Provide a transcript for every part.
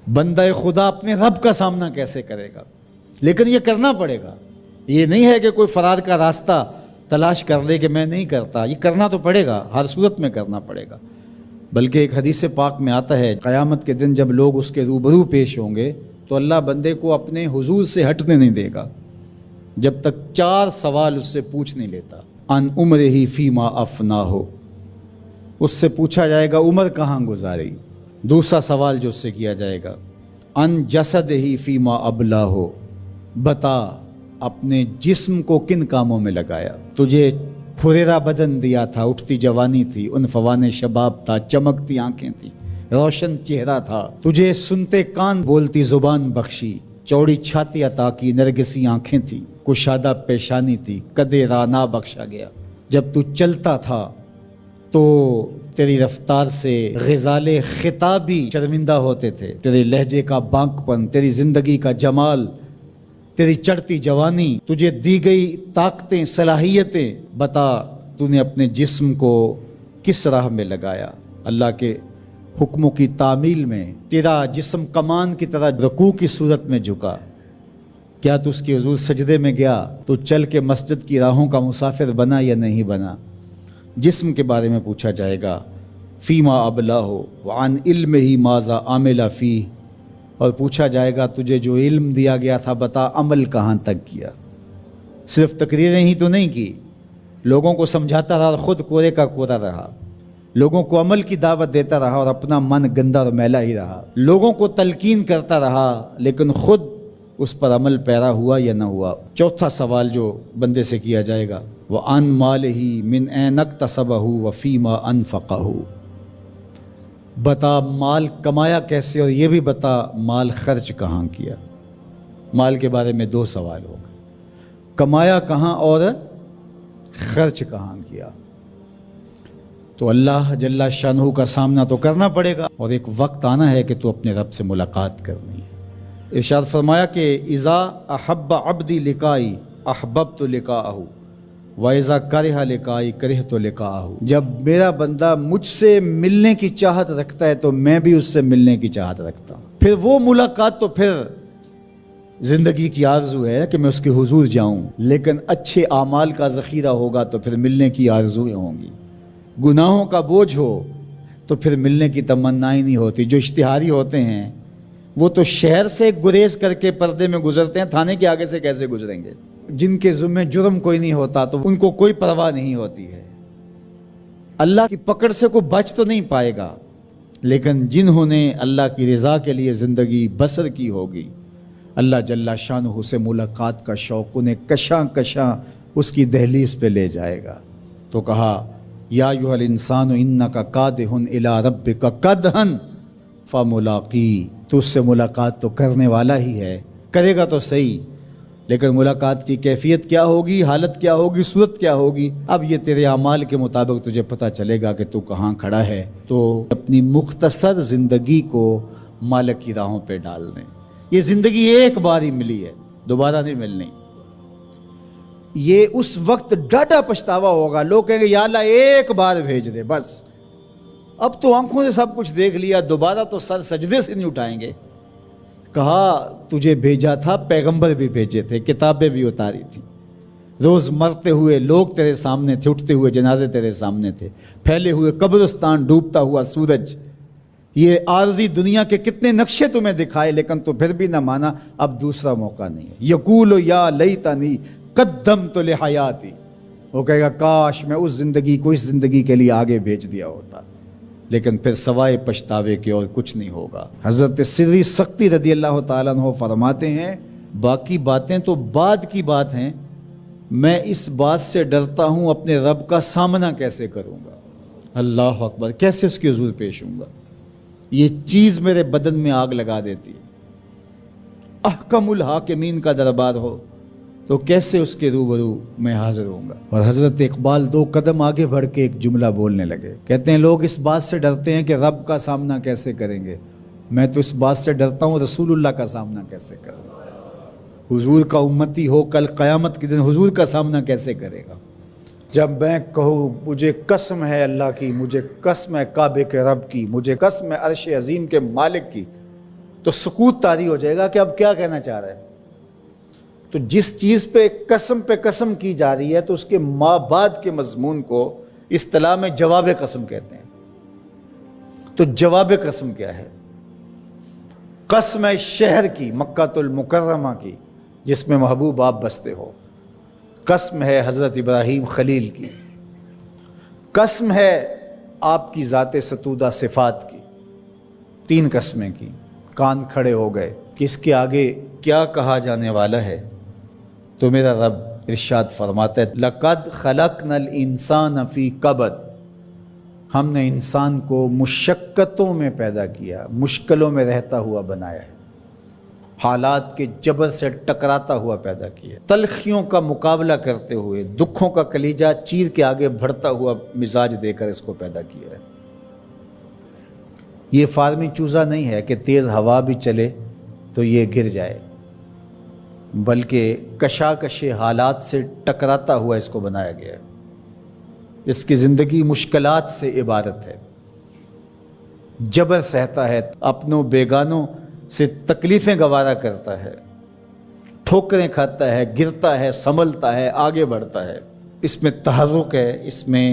بندہ خدا اپنے رب کا سامنا کیسے کرے گا؟ لیکن یہ کرنا پڑے گا. یہ نہیں ہے کہ کوئی فرار کا راستہ تلاش کر لے کہ میں نہیں کرتا. یہ کرنا تو پڑے گا، ہر صورت میں کرنا پڑے گا. بلکہ ایک حدیث پاک میں آتا ہے قیامت کے دن جب لوگ اس کے روبرو پیش ہوں گے تو اللہ بندے کو اپنے حضور سے ہٹنے نہیں دے گا جب تک 4 سوال اس سے پوچھ نہیں لیتا. ان عمرہ فیما افنا ہو، اس سے پوچھا جائے گا عمر کہاں گزاری. دوسرا سوال جو اس سے کیا جائے گا ان جسد ہی فیما ابلا ہو، بتا اپنے جسم کو کن کاموں میں لگایا. تجھے پھریرا بدن دیا تھا، اٹھتی جوانی تھی، عنفوان شباب تھا، چمکتی آنکھیں تھیں، روشن چہرہ تھا. تجھے سنتے کان بولتی زبان بخشی، چوڑی چھاتی عطا کی، نرگسی آنکھیں تھیں، کشادہ پیشانی تھی، قدِ رانا بخشا گیا. جب تو چلتا تھا تو تیری رفتار سے غزال خطابی شرمندہ ہوتے تھے. تیرے لہجے کا بانک پن، تیری زندگی کا جمال، تیری چڑھتی جوانی، تجھے دی گئی طاقتیں، صلاحیتیں، بتا تو نے اپنے جسم کو کس راہ میں لگایا. اللہ کے حکموں کی تعمیل میں تیرا جسم کمان کی طرح رکوع کی صورت میں جھکا. کیا تو اس کی حضور سجدے میں گیا تو چل کے مسجد کی راہوں کا مسافر بنا یا نہیں بنا. جسم کے بارے میں پوچھا جائے گا فیما ابلا ہو وعن علم ہی ماذا عامل فی، اور پوچھا جائے گا تجھے جو علم دیا گیا تھا بتا عمل کہاں تک کیا. صرف تقریریں ہی تو نہیں کی، لوگوں کو سمجھاتا رہا اور خود کورے کا کورا رہا. لوگوں کو عمل کی دعوت دیتا رہا اور اپنا من گندا اور میلا ہی رہا. لوگوں کو تلقین کرتا رہا لیکن خود اس پر عمل پیرا ہوا یا نہ ہوا. چوتھا سوال جو بندے سے کیا جائے گا وَعَن مَالِهِ مِنْ أَيْنَ اكْتَسَبَهُ وَفِيمَا أَنْفَقَهُ، بتا مال کمایا کیسے اور یہ بھی بتا مال خرچ کہاں کیا. مال کے بارے میں 2 سوال ہو گئے، کمایا کہاں اور خرچ کہاں کیا. تو اللہ جل شانہ کا سامنا تو کرنا پڑے گا اور ایک وقت آنا ہے کہ تو اپنے رب سے ملاقات کرنی ہے. ارشاد فرمایا کہ اذا احب عبدی لقائی احببت لقاءہ وَإِذَا كَرِهَ لِقَائِي كَرِهْتُ لِقَاءَهُ، جب میرا بندہ مجھ سے ملنے کی چاہت رکھتا ہے تو میں بھی اس سے ملنے کی چاہت رکھتا ہوں. پھر وہ ملاقات تو پھر زندگی کی آرزو ہے کہ میں اس کے حضور جاؤں، لیکن اچھے اعمال کا ذخیرہ ہوگا تو پھر ملنے کی آرزویں ہوں گی. گناہوں کا بوجھ ہو تو پھر ملنے کی تمنائیں نہیں ہوتی. جو اشتہاری ہوتے ہیں وہ تو شہر سے گریز کر کے پردے میں گزرتے ہیں، تھانے کے آگے سے کیسے گزریں گے. جن کے ذمہ جرم کوئی نہیں ہوتا تو ان کو کوئی پرواہ نہیں ہوتی ہے. اللہ کی پکڑ سے کوئی بچ تو نہیں پائے گا، لیکن جنہوں نے اللہ کی رضا کے لیے زندگی بسر کی ہوگی، اللہ جل شانہ سے ملاقات کا شوق انہیں کشاں کشاں اس کی دہلیز پہ لے جائے گا. تو کہا یا ایھا الانسان انک کادح الی ربک کدحا فملاقی، تو اس سے ملاقات تو کرنے والا ہی ہے، کرے گا تو صحیح، لیکن ملاقات کی کیفیت کیا ہوگی، حالت کیا ہوگی، صورت کیا ہوگی، اب یہ تیرے اعمال کے مطابق تجھے پتہ چلے گا کہ تو کہاں کھڑا ہے. تو اپنی مختصر زندگی کو مالک کی راہوں پہ ڈال دیں. یہ زندگی ایک بار ہی ملی ہے، دوبارہ نہیں ملنی. یہ اس وقت ڈاڈا پچھتاوا ہوگا، لوگ کہیں گے یا اللہ ایک بار بھیج دے بس، اب تو آنکھوں سے سب کچھ دیکھ لیا، دوبارہ تو سر سجدے سے نہیں اٹھائیں گے. کہا تجھے بھیجا تھا، پیغمبر بھی بھیجے تھے، کتابیں بھی اتاری تھیں، روز مرتے ہوئے لوگ تیرے سامنے تھے، اٹھتے ہوئے جنازے تیرے سامنے تھے، پھیلے ہوئے قبرستان، ڈوبتا ہوا سورج. یہ عارضی دنیا کے کتنے نقشے تمہیں دکھائے لیکن تو پھر بھی نہ مانا. اب دوسرا موقع نہیں ہے. یقول یا لیتنی قدمت لحیاتی، وہ کہے گا کاش میں اس زندگی کو اس زندگی کے لیے آگے بھیج دیا ہوتا، لیکن پھر سوائے پچھتاوے کے اور کچھ نہیں ہوگا. حضرت سری سختی رضی اللہ تعالیٰ عنہ فرماتے ہیں باقی باتیں تو بعد کی بات ہیں، میں اس بات سے ڈرتا ہوں اپنے رب کا سامنا کیسے کروں گا. اللہ اکبر، کیسے اس کے حضور پیش ہوں گا. یہ چیز میرے بدن میں آگ لگا دیتی ہے. احکم الحاکمین کا دربار ہو تو کیسے اس کے روبرو میں حاضر ہوں گا. اور حضرت اقبال 2 قدم آگے بڑھ کے ایک جملہ بولنے لگے، کہتے ہیں لوگ اس بات سے ڈرتے ہیں کہ رب کا سامنا کیسے کریں گے، میں تو اس بات سے ڈرتا ہوں رسول اللہ کا سامنا کیسے کروں گا. حضور کا امتی ہو کل قیامت کے دن حضور کا سامنا کیسے کرے گا. جب میں کہوں مجھے قسم ہے اللہ کی، مجھے قسم ہے کعبے کے رب کی، مجھے قسم ہے عرش عظیم کے مالک کی، تو سکوت طاری ہو جائے گا کہ اب کیا کہنا چاہ رہا ہے۔ تو جس چیز پہ قسم کی جا رہی ہے تو اس کے ما بعد کے مضمون کو اصطلاح میں جواب قسم کہتے ہیں۔ تو جواب قسم کیا ہے؟ قسم ہے شہر کی، مکہ المکرمہ کی، جس میں محبوب آپ بستے ہو۔ قسم ہے حضرت ابراہیم خلیل کی۔ قسم ہے آپ کی ذات ستودہ صفات کی۔ 3 قسمیں کی۔ کان کھڑے ہو گئے کہ اس کے آگے کیا کہا جانے والا ہے؟ تو میرا رب ارشاد فرماتا ہے لَقَدْ خَلَقْنَا الْإِنسَانَ فِي قَبَدٍ، ہم نے انسان کو مشقتوں میں پیدا کیا، مشکلوں میں رہتا ہوا بنایا ہے، حالات کے جبر سے ٹکراتا ہوا پیدا کیا، تلخیوں کا مقابلہ کرتے ہوئے، دکھوں کا کلیجہ چیر کے آگے بڑھتا ہوا مزاج دے کر اس کو پیدا کیا ہے۔ یہ فارمی چوزا نہیں ہے کہ تیز ہوا بھی چلے تو یہ گر جائے، بلکہ کشاکش حالات سے ٹکراتا ہوا اس کو بنایا گیا ہے۔ اس کی زندگی مشکلات سے عبارت ہے، جبر سہتا ہے، اپنوں بیگانوں سے تکلیفیں گوارا کرتا ہے، ٹھوکریں کھاتا ہے، گرتا ہے، سنبھلتا ہے، آگے بڑھتا ہے۔ اس میں تحرک ہے، اس میں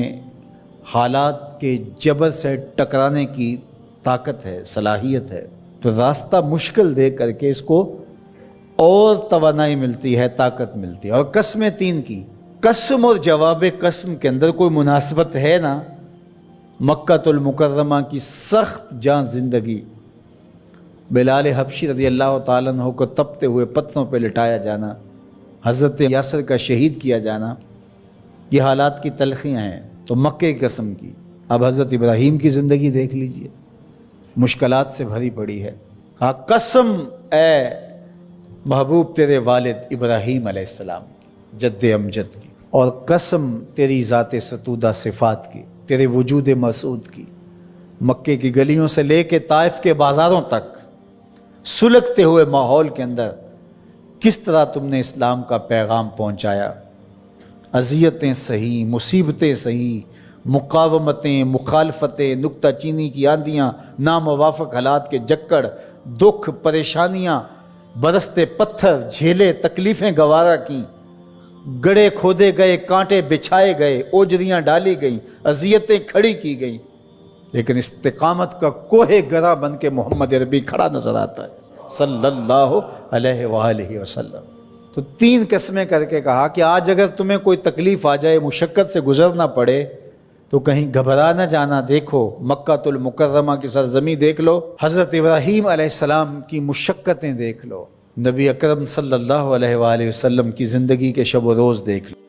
حالات کے جبر سے ٹکرانے کی طاقت ہے، صلاحیت ہے۔ تو راستہ مشکل دے کر کے اس کو اور توانائی ملتی ہے، طاقت ملتی ہے۔ اور قسمیں 3 کی۔ قسم اور جواب قسم کے اندر کوئی مناسبت ہے نا؟ مکہ المکرمہ کی سخت جان زندگی، بلال حبشی رضی اللہ تعالیٰ عنہ کو تپتے ہوئے پتھروں پہ لٹایا جانا، حضرت یاسر کا شہید کیا جانا، یہ حالات کی تلخیاں ہیں۔ تو مکے کی قسم کی۔ اب حضرت ابراہیم کی زندگی دیکھ لیجئے، مشکلات سے بھری پڑی ہے۔ ہاں، قسم اے محبوب تیرے والد ابراہیم علیہ السلام کی، جد امجد کی، اور قسم تیری ذات ستودہ صفات کی، تیرے وجود مسعود کی، مکے کی گلیوں سے لے کے طائف کے بازاروں تک سلگتے ہوئے ماحول کے اندر کس طرح تم نے اسلام کا پیغام پہنچایا۔ اذیتیں سہی، مصیبتیں سہی، مقاومتیں، مخالفتیں، نکتہ چینی کی آندیاں، ناموافق حالات کے جکڑ، دکھ، پریشانیاں، برستے پتھر جھیلے، تکلیفیں گوارا کیں، گڑھے کھودے گئے، کانٹے بچھائے گئے، اوجریاں ڈالی گئیں، اذیتیں کھڑی کی گئیں، لیکن استقامت کا کوہ گرا بن کے محمد عربی کھڑا نظر آتا ہے صلی اللہ علیہ وآلہ وسلم۔ تو 3 قسمیں کر کے کہا کہ آج اگر تمہیں کوئی تکلیف آ جائے، مشقت سے گزرنا پڑے، تو کہیں گھبرا نہ جانا۔ دیکھو مکہ المکرمہ کی سرزمین دیکھ لو، حضرت ابراہیم علیہ السلام کی مشقتیں دیکھ لو، نبی اکرم صلی اللہ علیہ وآلہ وسلم کی زندگی کے شب و روز دیکھ لو۔